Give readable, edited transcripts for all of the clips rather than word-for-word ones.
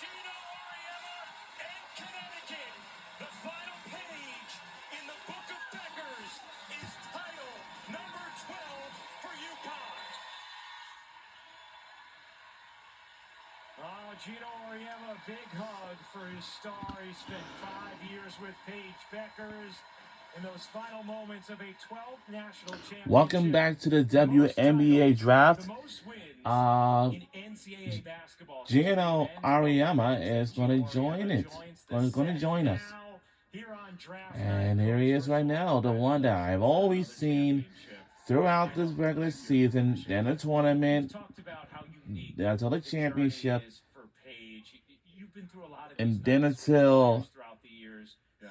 Gino Auriemma and Connecticut. The final page in the Book of Beckers is title number 12 for UConn. Oh, Gino Auriemma, a big hug for his star. He spent 5 years with Paige Beckers in those final moments of a 12th national championship. Welcome back to the WNBA draft. Gino Auriemma is going to join it. Going to join us. And here he is right now, the one that I've always seen throughout this regular season, then the tournament, until the championship, and then until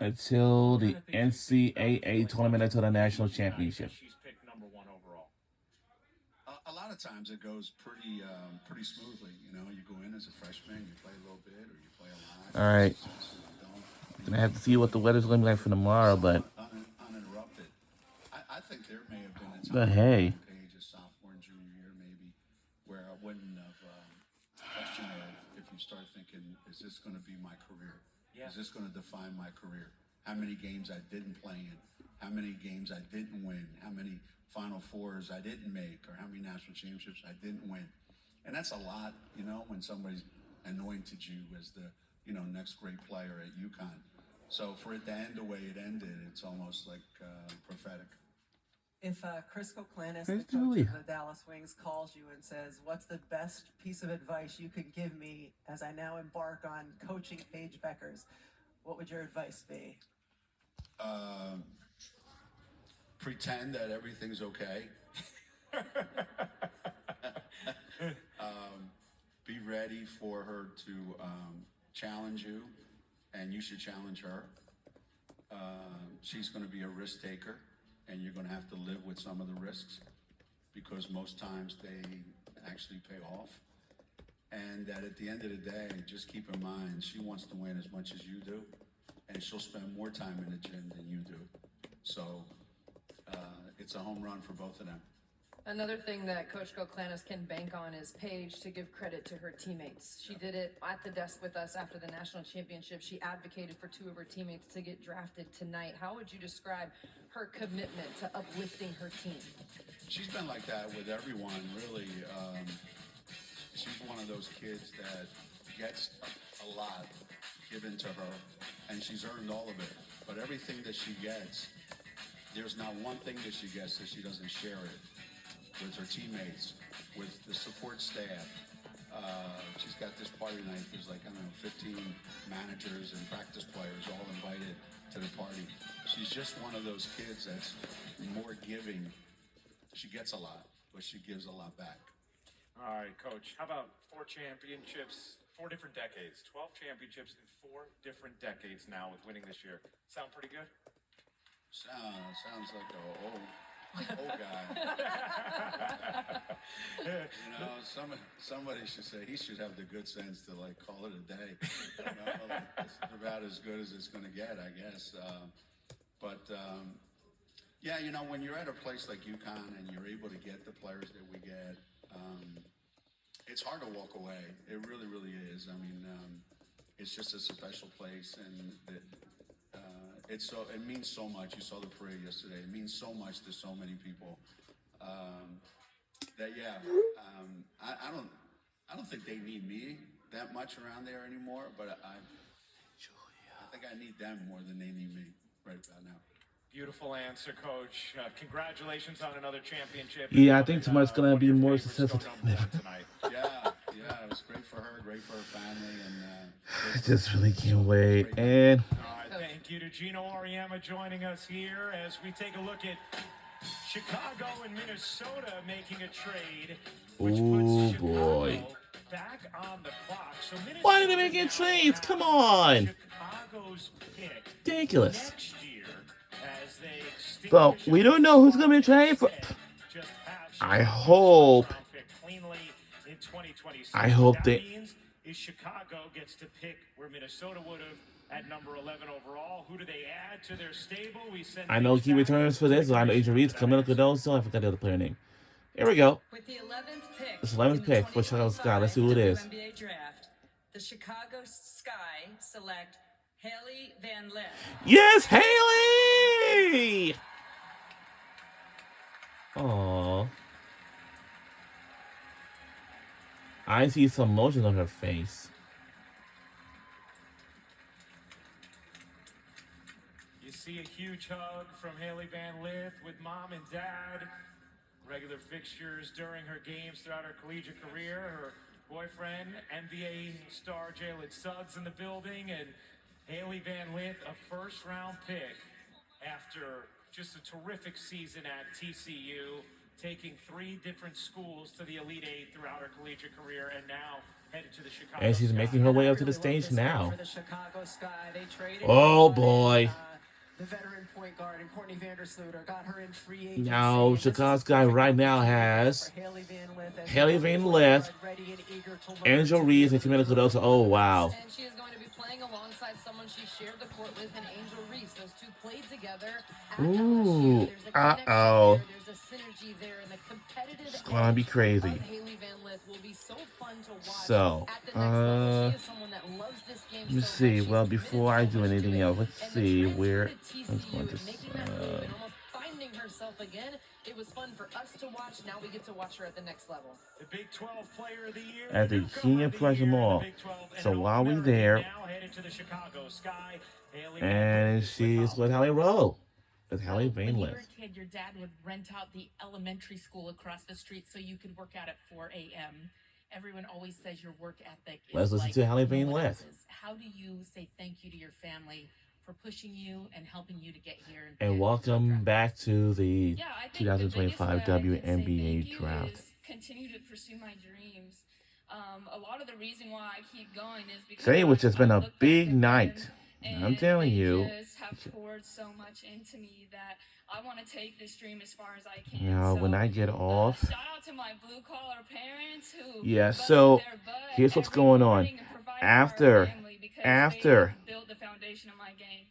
the NCAA tournament, until the national championship. A lot of times it goes pretty smoothly. You know, you go in as a freshman, you play a little bit, or you play a lot. All right. Gonna have to see what the weather's going to be like for tomorrow, but. Uninterrupted. I think there may have been a time. But hey. Page's sophomore and junior year, maybe, where I wouldn't have questioned if you start thinking, is this going to be my career? Yeah. Is this going to define my career? How many games I didn't play in? How many games I didn't win? How many Final Fours I didn't make? Or how many national championships I didn't win? And that's a lot, you know, when somebody's anointed you as the, you know, next great player at UConn. So for it to end the way it ended, it's almost like prophetic. If Chris Koklanis, the coach of the Dallas Wings, calls you and says, what's the best piece of advice you could give me as I now embark on coaching Paige Beckers, what would your advice be? Pretend that everything's okay. Be ready for her to challenge you, and you should challenge her. She's going to be a risk taker, and you're going to have to live with some of the risks, because most times they actually pay off. And that at the end of the day, just keep in mind, she wants to win as much as you do, and she'll spend more time in the gym than you do. So it's a home run for both of them. Another thing that Coach Koklanis can bank on is Paige to give credit to her teammates. She did it at the desk with us after the national championship. She advocated for 2 of her teammates to get drafted tonight. How would you describe her commitment to uplifting her team? She's been like that with everyone, really. She's one of those kids that gets a lot given to her, and she's earned all of it. But everything that she gets, there's not one thing that she gets that she doesn't share it with her teammates, with the support staff. She's got this party night. There's like, I don't know, 15 managers and practice players all invited to the party. She's just one of those kids that's more giving. She gets a lot, but she gives a lot back. All right, Coach, how about 4 championships, 4 different decades, 12 championships in 4 different decades now with winning this year. Sound pretty good? Sounds like an old guy. You know, somebody should say he should have the good sense to like call it a day. You know, it's about as good as it's going to get, I guess. Yeah, you know, when you're at a place like UConn and you're able to get the players that we get, it's hard to walk away. It really, really is. I mean, it's just a special place, and it means so much. You saw the parade yesterday. It means so much to so many people. I don't think they need me that much around there anymore. But I think I need them more than they need me right about now. Beautiful answer, Coach. Congratulations on another championship. Yeah, I think tomorrow's going to be more successful tonight. Yeah, it was great for her, great for her family, and I just really can't wait. And thank you to Gino Auriemma joining us here as we take a look at Chicago and Minnesota making a trade, which puts Chicago back on the clock. So why are they making trades? Come on. Chicago's pick ridiculous. Next year, as they Well, we don't know who's going to be traded for. I hope they. Is Chicago gets to pick where Minnesota would have at number 11 overall. Who do they add to their stable? I know he returns for this. I know Adrian Reed's coming up with those, so I forgot the other player name. Here we go. With the 11th pick. It's 11th pick for Chicago Sky. Let's see who it is. NBA draft, the Chicago Sky select Haley Van Lith. Yes, Haley! Aww. I see some emotion on her face. You see a huge hug from Haley Van Lith with mom and dad. Regular fixtures during her games throughout her collegiate career. Her boyfriend, NBA star Jalen Suggs in the building, and Haley Van Lith, a first-round pick after just a terrific season at TCU, taking 3 different schools to the Elite Eight throughout her collegiate career, and now headed to the Chicago And she's Sky. making her way up to the I really love stage this now. for the Chicago Sky. They traded Oh, for, boy. the veteran point guard and Courtney Vandersloot got her in free agency. Now, And this is Chicago Sky perfect right now opportunity has for Haley Van Lith as Haley the Van point Lith, guard, ready and eager to learn Angel to Reese, be and Camila Cardoso. Oh, wow. And she is going to be playing alongside someone she shared the court with, in Angel Reese. Those two played together at Ooh, LSU. There's a connection uh-oh. there. There's a synergy there, and the competitive It's gonna be edge crazy. of Haley Van Lith will be so fun to watch So, at the next level. She is someone that loves this game let me so see. much. She's Well, committed before I so do much to anything it. else, let's And the see transfer where to I'm TCU going to. and making that move and almost finding herself again. It was fun for us to watch. Now we get to watch her at the next level. The Big 12 Player of the Year, At the newcomer King of of the Pleasure year in the Mall. Big 12, and So an while we're All-American there, now headed to the Chicago Sky, Haley Van and Lith is she's with with Haley Rowe. With Haley So Van when you were Lith. a kid, your dad would rent out the elementary school across the street so you could work out at 4 a.m. Everyone always says your work ethic is Let's listen like to Haley no Van one Lith. else's. How do you say thank you to your family for pushing you and helping you to get here? And welcome back to the Yeah, I think the biggest way 2025 I can say thank WNBA you draft. is continue to pursue my dreams. A lot of the reason why I keep going is because Today was just been I a look back big at night. them I'm and telling they you. just have poured so much into me that I want to take this dream as far as I can. Now, So, when I get off, shout out to my blue collar parents who yeah, busted so their butt here's what's every going on. morning and provided for our After, family because after, they have built the foundation of my game.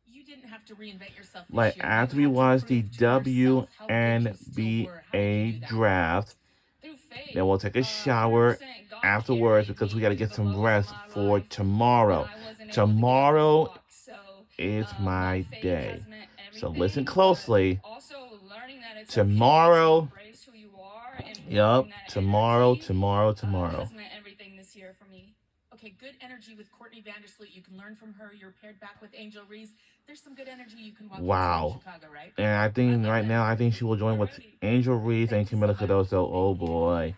You didn't have to reinvent yourself this like year. after You we had to watch the prove to yourself how good you still were. How did you do WNBA that? draft, Through faith, then we'll take a shower 100%. God afterwards carried because we me got to through get the some lows of rest my for life tomorrow. when I wasn't able to get Tomorrow walk. So, is my my faith day. has meant So everything, listen but closely. also learning that it's Tomorrow, okay to embrace who you are and yup, bring that tomorrow, energy, tomorrow. has meant everything this year for me. Okay, good energy with Courtney Vandersloot. You can learn from her. You're paired back with Angel Reese. There's some good energy you can walk Wow. into in Chicago, right? And I think right now, I think she will join with Angel Reese and Camila Cardoso. Oh boy.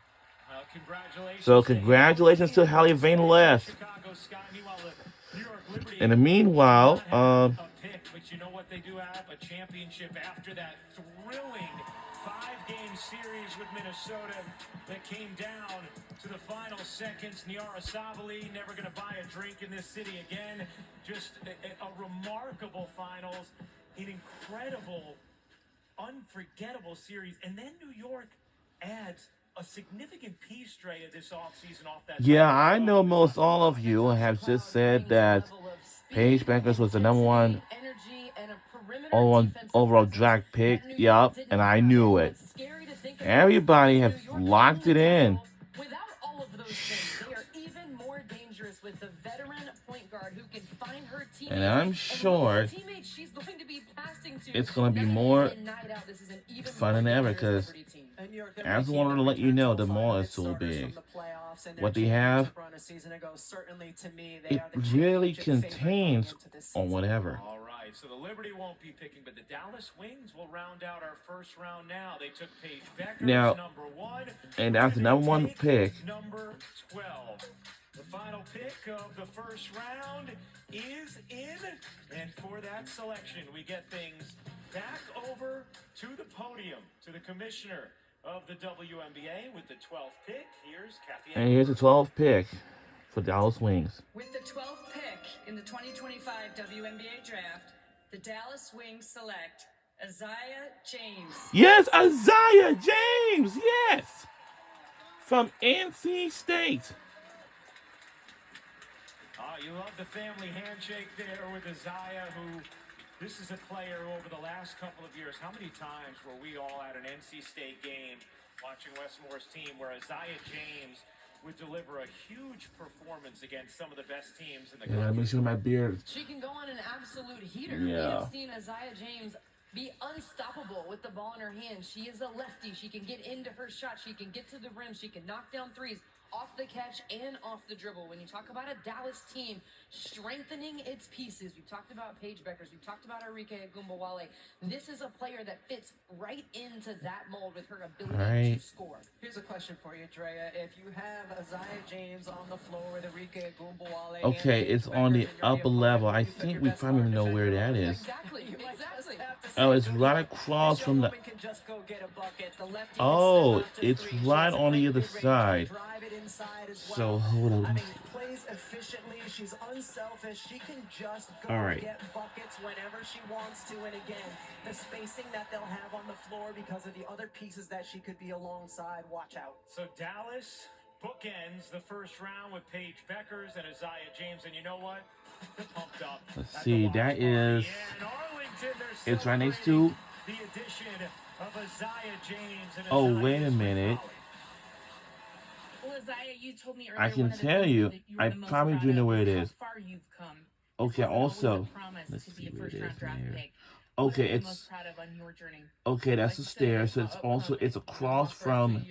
congratulations. So congratulations to Haley Van Lith. Chicago Sky. Meanwhile, the New York Liberty In the meanwhile, not have a pick, but you know what they do have? A championship after that thrilling 5-game series with Minnesota that came down to the final seconds. Niara Savali never going to buy a drink in this city again. Just a remarkable finals, an incredible, unforgettable series. And then New York adds a significant piece, Dre, of this offseason off that. yeah, I know most all of you have just said that Paige Bueckers was the number one overall draft pick. Yup, and I knew it. Everybody has locked it in. Without all of those things, they are even more dangerous with the veteran point guard who can find her teammates. And I'm sure teammates she's going to be passing to. it's going to be night in more and night out. This is an even fun more than ever dangerous because Liberty team. And New York, I just wanted to let you know the mall is so big. What they have, it really contains on whatever. All right, so the Liberty won't be picking, but the Dallas Wings will round out our first round now. They took Paige Bueckers, Now, number 1. and after number one pick, Number 12. The final pick of the first round is in. And for that selection, we get things back over to the podium, to the commissioner of the WNBA with the 12th pick. Here's Kathy. and here's the 12th pick for Dallas Wings. With the 12th pick in the 2025 WNBA draft, the Dallas Wings select Isaiah James. Yes, Isaiah James, yes! From NC State. You love the family handshake there with Isaiah, who this is a player over the last couple of years. How many times were we all at an NC State game watching Westmore's team where Isaiah James would deliver a huge performance against some of the best teams in the Yeah, make sure my beard. She can go on an absolute heater. Yeah. We have seen Isaiah James be unstoppable with the ball in her hand. She is a lefty. She can get into her shot. She can get to the rim. She can knock down threes off the catch and off the dribble. When you talk about a Dallas team strengthening its pieces, we've talked about Paige Beckers, we've talked about Arike Agumbawale. This is a player that fits right into that mold with her ability to score. Here's a question for you, Drea. If you have Isaiah James on the floor with Arike Agumbawale, Okay, it's on the upper level. I think we probably know where that is. Exactly. Oh, it's right across from the. Oh, it's right on the other side. So hold on. Plays efficiently. She's unselfish. She can just go get buckets whenever she wants to. And again, the spacing that they'll have on the floor because of the other pieces that she could be alongside. Watch out. So Dallas bookends the first round with Paige Beckers and Isaiah James, and you know what? They're pumped up. Let's see, that is. It's right next to. The addition of Isaiah James and Oh, wait a minute. Well, Isaiah, you told me earlier I can one of the tell things you, that you were I the most probably proud do know of where it how is. far you've come. Okay, This wasn't always also. a promise Let's to see be a where it first-round is draft here. pick. Okay, What are you it's. most proud of on your journey? Okay, that's the stairs. So it's also. It's across from.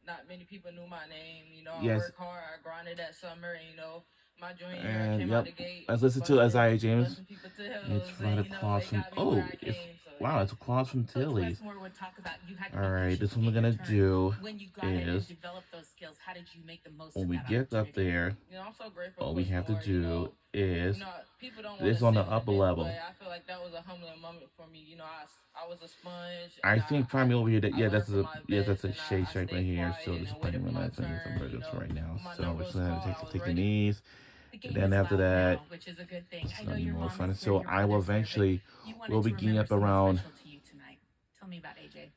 Not many people knew my name. You know, I Yes. worked hard. I grinded that summer, and you know, my junior year I And came yep, out the gate. let's listen to Isaiah James. busting people to hills, It's and, right you know, across they from. got me Oh, where I it's came, so, wow, it's across from Coach Tilly's. Westmore would talk about you had to All be right, patient this to one we're make gonna your turn. do When you got in and is developed those skills, how did you make the most when of we that get up opportunity? there, you know, I'm so grateful. all for we have to Westmore, you know. do is You know, people don't this wanna on the sit upper bench, level. but I feel like that was a humbling moment for me. You know, I was a sponge. I and think probably over here. That, I yeah, learned that's from a my that's a best, and shade I stripe right stayed here. quiet So and this is waited playing for my my last minute some turn, burgers you know. right now. My So number we're was just gonna called, I was take the ready. knees. The And game then is after loud that, now, which is a good thing. it's I know gonna be your more mom fun. is So here, your I will brother's here, but eventually you wanted will to be getting remember up someone around special to you tonight. Tell me about AJ. 10,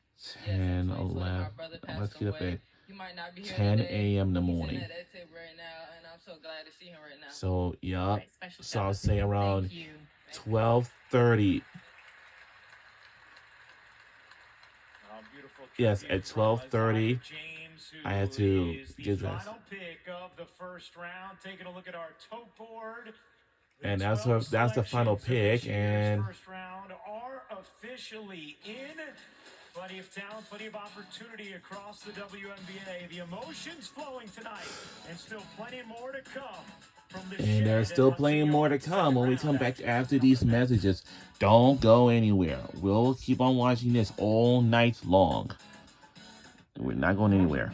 Yes, in 2020, 11. my brother passed Let's get up away. at You might not be here 10 today. a.m. in the He's morning. sitting at that table right now, and I'm so glad to see him right now. So yeah, Right, special so I'll shout-out. say around Thank you. 12:30. Yes, at 12:30, I had to get this. Final pick of the first round. Taking a look at our tote board. And that's the final pick, and First round are officially in. Plenty of talent, plenty of opportunity across the WNBA. The emotions flowing tonight, and still plenty more to come. From the And there's shed still at plenty Hudson more to Yards. come when we Second come round back action. after these messages. Don't go anywhere. We'll keep on watching this all night long. We're not going anywhere.